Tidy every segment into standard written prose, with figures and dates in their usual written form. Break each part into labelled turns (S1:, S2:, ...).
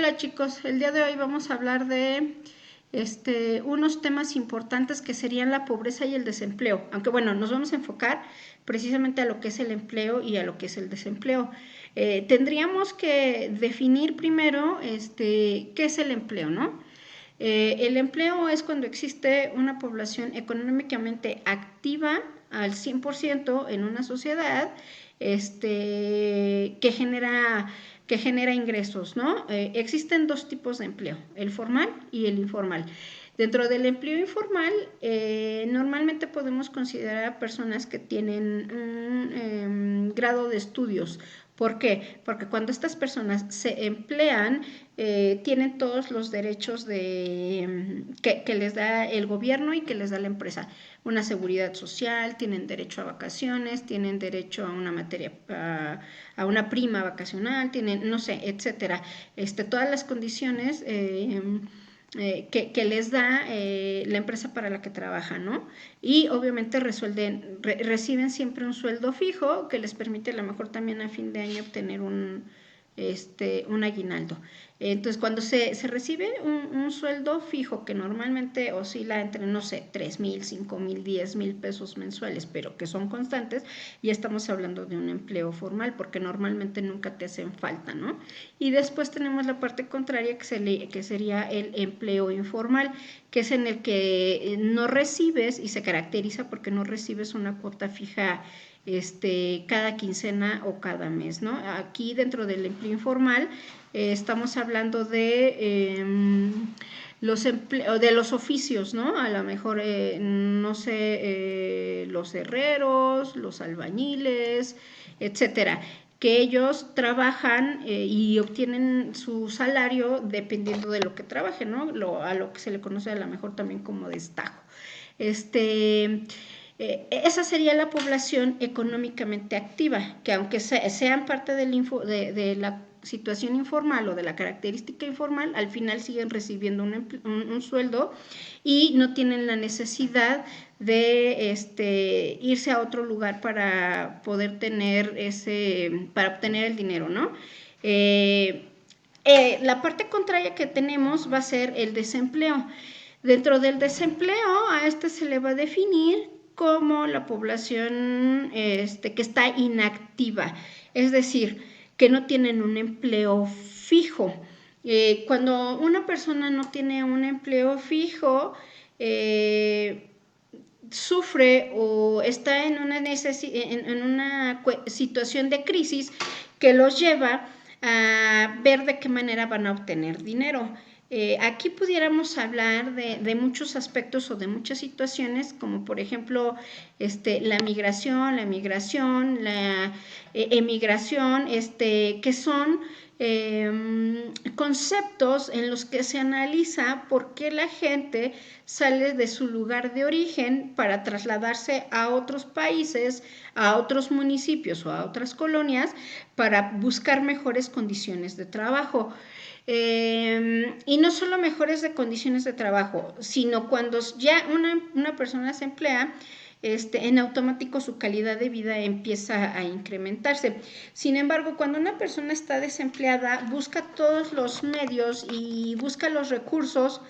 S1: Hola chicos, el día de hoy vamos a hablar de unos temas importantes que serían la pobreza y el desempleo. Aunque bueno, nos vamos a enfocar precisamente a lo que es el empleo y a lo que es el desempleo. Tendríamos que definir primero qué es el empleo, ¿no? El empleo es cuando existe una población económicamente activa al 100% en una sociedad que genera ingresos, ¿no? Existen dos tipos de empleo, el formal y el informal. Dentro del empleo informal, normalmente podemos considerar a personas que tienen un grado de estudios. ¿Por qué? Porque cuando estas personas se emplean, tienen todos los derechos que les da el gobierno y que les da la empresa. Una seguridad social, tienen derecho a vacaciones, tienen derecho a una a una prima vacacional, tienen, no sé, etcétera. Todas las condiciones que les da la empresa para la que trabajan, ¿no? Y obviamente reciben siempre un sueldo fijo que les permite a lo mejor también a fin de año obtener un aguinaldo. Entonces, cuando se recibe un sueldo fijo que normalmente oscila entre, no sé, 3,000, 5,000, 10,000 pesos mensuales, pero que son constantes, ya estamos hablando de un empleo formal, porque normalmente nunca te hacen falta, ¿no? Y después tenemos la parte contraria, que sería el empleo informal, que es en el que no recibes, y se caracteriza porque no recibes una cuota fija cada quincena o cada mes, ¿no? Aquí dentro del empleo informal estamos hablando de de los oficios, ¿no? A lo mejor, no sé, los herreros, los albañiles, etcétera, que ellos trabajan y obtienen su salario dependiendo de lo que trabajen, ¿no? A lo que se le conoce a lo mejor también como destajo. Esa sería la población económicamente activa, que aunque sean parte de la situación informal o de la característica informal, al final siguen recibiendo un sueldo y no tienen la necesidad de irse a otro lugar para poder para obtener el dinero, ¿no? La parte contraria que tenemos va a ser el desempleo. Dentro del desempleo, a se le va a definir como la población que está inactiva, es decir, que no tienen un empleo fijo. Cuando una persona no tiene un empleo fijo, sufre o está en una situación de crisis que los lleva a ver de qué manera van a obtener dinero. Aquí pudiéramos hablar de muchos aspectos o de muchas situaciones, como por ejemplo la migración, la emigración, que son conceptos en los que se analiza por qué la gente sale de su lugar de origen para trasladarse a otros países, a otros municipios o a otras colonias para buscar mejores condiciones de trabajo. Y no solo mejores condiciones de trabajo, sino cuando ya una persona se emplea, en automático su calidad de vida empieza a incrementarse. Sin embargo, cuando una persona está desempleada, busca todos los medios y busca los recursos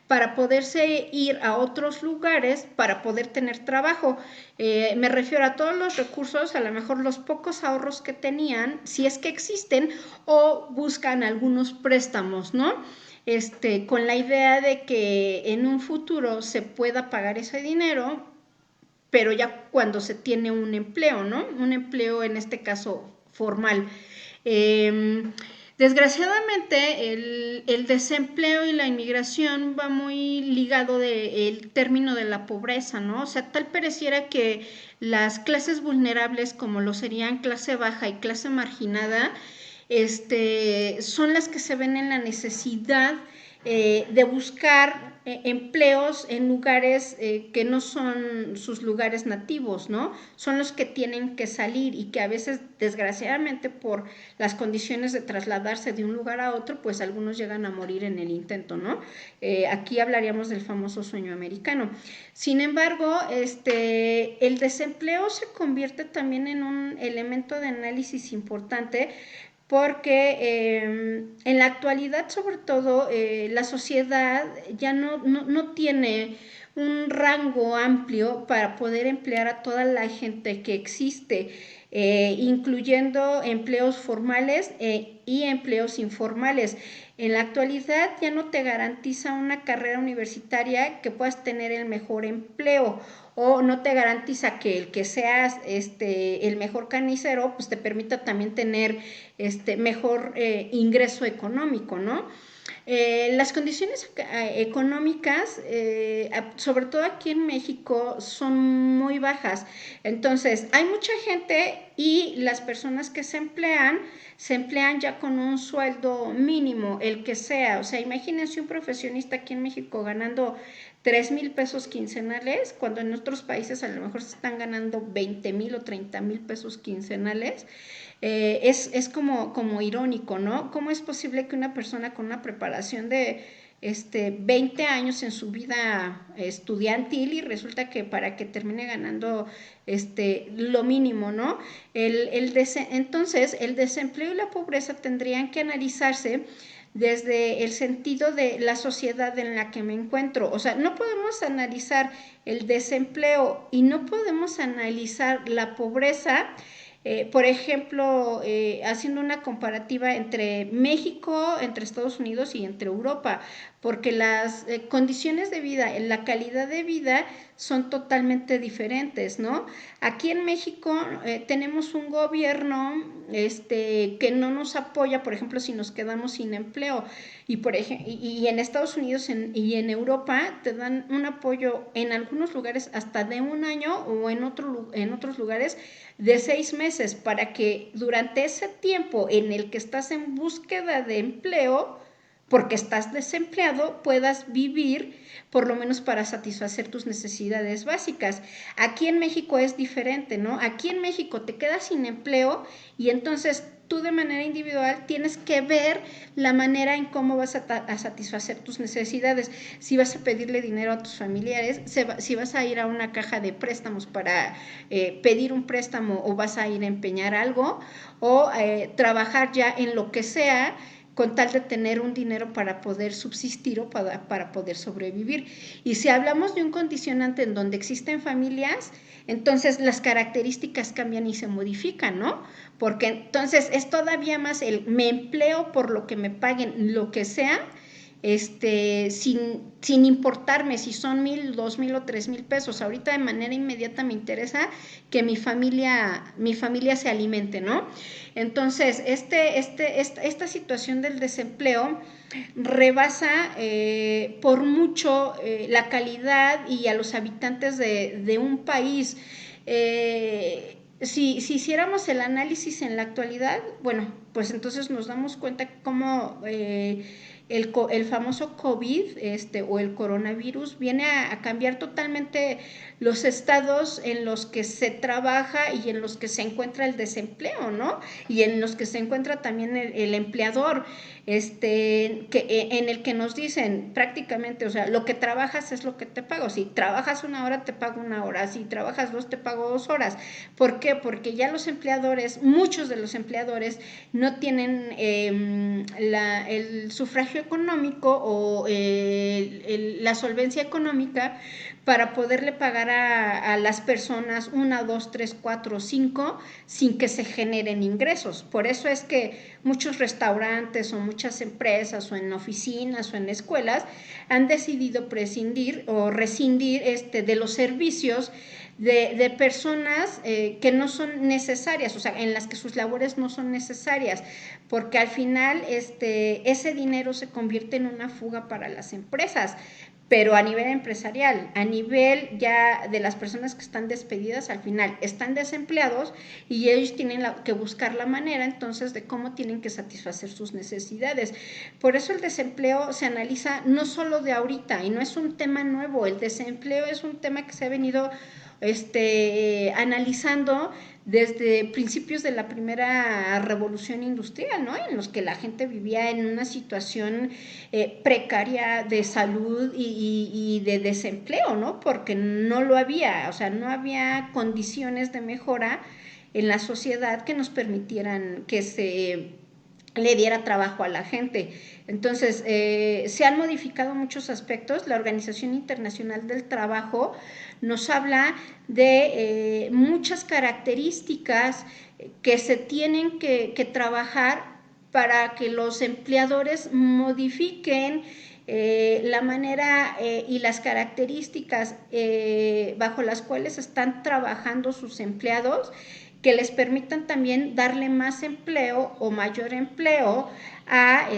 S1: para poderse ir a otros lugares para poder tener trabajo. Me refiero a todos los recursos, a lo mejor los pocos ahorros que tenían, si es que existen, o buscan algunos préstamos, ¿no? Con la idea de que en un futuro se pueda pagar ese dinero, pero ya cuando se tiene un empleo, ¿no? Un empleo en este caso formal. Desgraciadamente el desempleo y la inmigración va muy ligado del término de la pobreza, ¿no? O sea, tal pareciera que las clases vulnerables, como lo serían clase baja y clase marginada, son las que se ven en la necesidad de buscar empleos en lugares que no son sus lugares nativos, ¿no? Son los que tienen que salir y que a veces, desgraciadamente, por las condiciones de trasladarse de un lugar a otro, pues algunos llegan a morir en el intento, ¿no? Aquí hablaríamos del famoso sueño americano. Sin embargo, el desempleo se convierte también en un elemento de análisis importante porque en la actualidad, sobre todo, la sociedad ya no tiene un rango amplio para poder emplear a toda la gente que existe, incluyendo empleos formales y empleos informales. En la actualidad ya no te garantiza una carrera universitaria que puedas tener el mejor empleo, o no te garantiza que el que seas el mejor carnicero pues te permita también tener mejor ingreso económico, ¿no? Las condiciones económicas, sobre todo aquí en México, son muy bajas. Entonces, hay mucha gente y las personas que se emplean ya con un sueldo mínimo, el que sea. O sea, imagínense un profesionista aquí en México ganando 3,000 pesos quincenales, cuando en otros países a lo mejor se están ganando 20,000 o 30,000 pesos quincenales. Es como irónico, ¿no? ¿Cómo es posible que una persona con una preparación de 20 años en su vida estudiantil, y resulta que para que termine ganando lo mínimo, ¿no? Entonces, el desempleo y la pobreza tendrían que analizarse desde el sentido de la sociedad en la que me encuentro. O sea, no podemos analizar el desempleo y no podemos analizar la pobreza, por ejemplo, haciendo una comparativa entre México, entre Estados Unidos y entre Europa, porque las condiciones de vida, la calidad de vida son totalmente diferentes, ¿no? Aquí en México tenemos un gobierno que no nos apoya, por ejemplo, si nos quedamos sin empleo, y en Estados Unidos y en Europa te dan un apoyo en algunos lugares hasta de un año, o en otros lugares de 6 meses, para que durante ese tiempo en el que estás en búsqueda de empleo, porque estás desempleado, puedas vivir por lo menos para satisfacer tus necesidades básicas. Aquí en México es diferente, ¿no? Aquí en México te quedas sin empleo y entonces tú de manera individual tienes que ver la manera en cómo vas a satisfacer tus necesidades. Si vas a pedirle dinero a tus familiares, si vas a ir a una caja de préstamos para pedir un préstamo, o vas a ir a empeñar algo, o trabajar ya en lo que sea, con tal de tener un dinero para poder subsistir o para poder sobrevivir. Y si hablamos de un condicionante en donde existen familias, entonces las características cambian y se modifican, ¿no? Porque entonces es todavía más el me empleo por lo que me paguen, lo que sea, sin importarme si son 1,000, 2,000 o 3,000 pesos. Ahorita de manera inmediata me interesa que mi familia se alimente, ¿no? Entonces, esta situación del desempleo rebasa por mucho la calidad y a los habitantes de un país. Si hiciéramos el análisis en la actualidad, bueno, pues entonces nos damos cuenta cómo el famoso COVID o el coronavirus viene a cambiar totalmente los estados en los que se trabaja y en los que se encuentra el desempleo, ¿no? Y en los que se encuentra también el empleador, en el que nos dicen prácticamente, o sea, lo que trabajas es lo que te pago. Si trabajas 1 hora, te pago 1 hora. Si trabajas 2, te pago 2 horas. ¿Por qué? Porque ya los empleadores, muchos de los empleadores, no tienen el sufragio económico o la solvencia económica para poderle pagar a las personas 1, 2, 3, 4, 5 sin que se generen ingresos. Por eso es que muchos restaurantes o muchas empresas o en oficinas o en escuelas han decidido prescindir o rescindir de los servicios de personas que no son necesarias, o sea, en las que sus labores no son necesarias, porque al final ese dinero se convierte en una fuga para las empresas, pero a nivel empresarial, a nivel ya de las personas que están despedidas, al final están desempleados y ellos tienen que buscar la manera entonces de cómo tienen que satisfacer sus necesidades. Por eso el desempleo se analiza no solo de ahorita, y no es un tema nuevo. El desempleo es un tema que se ha venido analizando desde principios de la primera revolución industrial, ¿no? En los que la gente vivía en una situación precaria de salud y de desempleo, ¿no? Porque no lo había, o sea, no había condiciones de mejora en la sociedad que nos permitieran que se le diera trabajo a la gente. Entonces, se han modificado muchos aspectos. La Organización Internacional del Trabajo nos habla de muchas características que se tienen que trabajar para que los empleadores modifiquen la manera y las características bajo las cuales están trabajando sus empleados, que les permitan también darle más empleo o mayor empleo a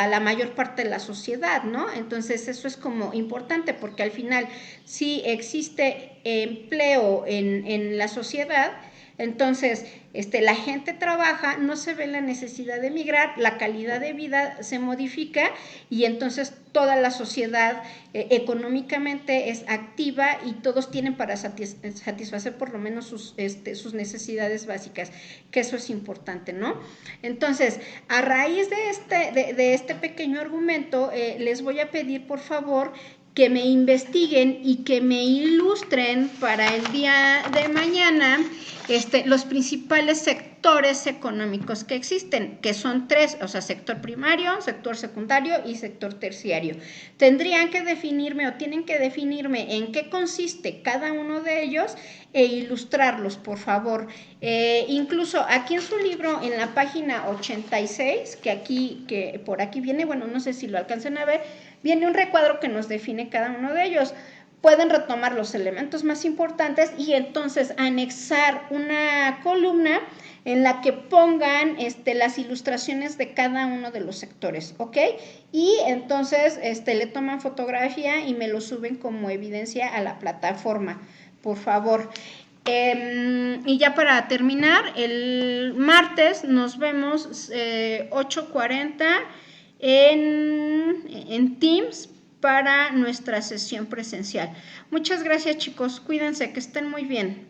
S1: la mayor parte de la sociedad, ¿no? Entonces eso es como importante, porque al final si existe empleo en la sociedad, entonces la gente trabaja, no se ve la necesidad de emigrar, la calidad de vida se modifica y entonces toda la sociedad económicamente es activa y todos tienen para satisfacer por lo menos sus necesidades básicas, que eso es importante, ¿no? Entonces, a raíz de este pequeño argumento, les voy a pedir por favor que me investiguen y que me ilustren para el día de mañana los principales sectores económicos que existen, que son 3, o sea, sector primario, sector secundario y sector terciario. Tendrían que definirme o tienen que definirme en qué consiste cada uno de ellos e ilustrarlos, por favor. Incluso aquí en su libro, en la página 86, que por aquí viene, bueno, no sé si lo alcancen a ver, viene un recuadro que nos define cada uno de ellos. Pueden retomar los elementos más importantes y entonces anexar una columna en la que pongan las ilustraciones de cada uno de los sectores, ¿ok? Y entonces le toman fotografía y me lo suben como evidencia a la plataforma, por favor. Y ya para terminar, el martes nos vemos 8:40 en Teams para nuestra sesión presencial. Muchas gracias, chicos. Cuídense, que estén muy bien.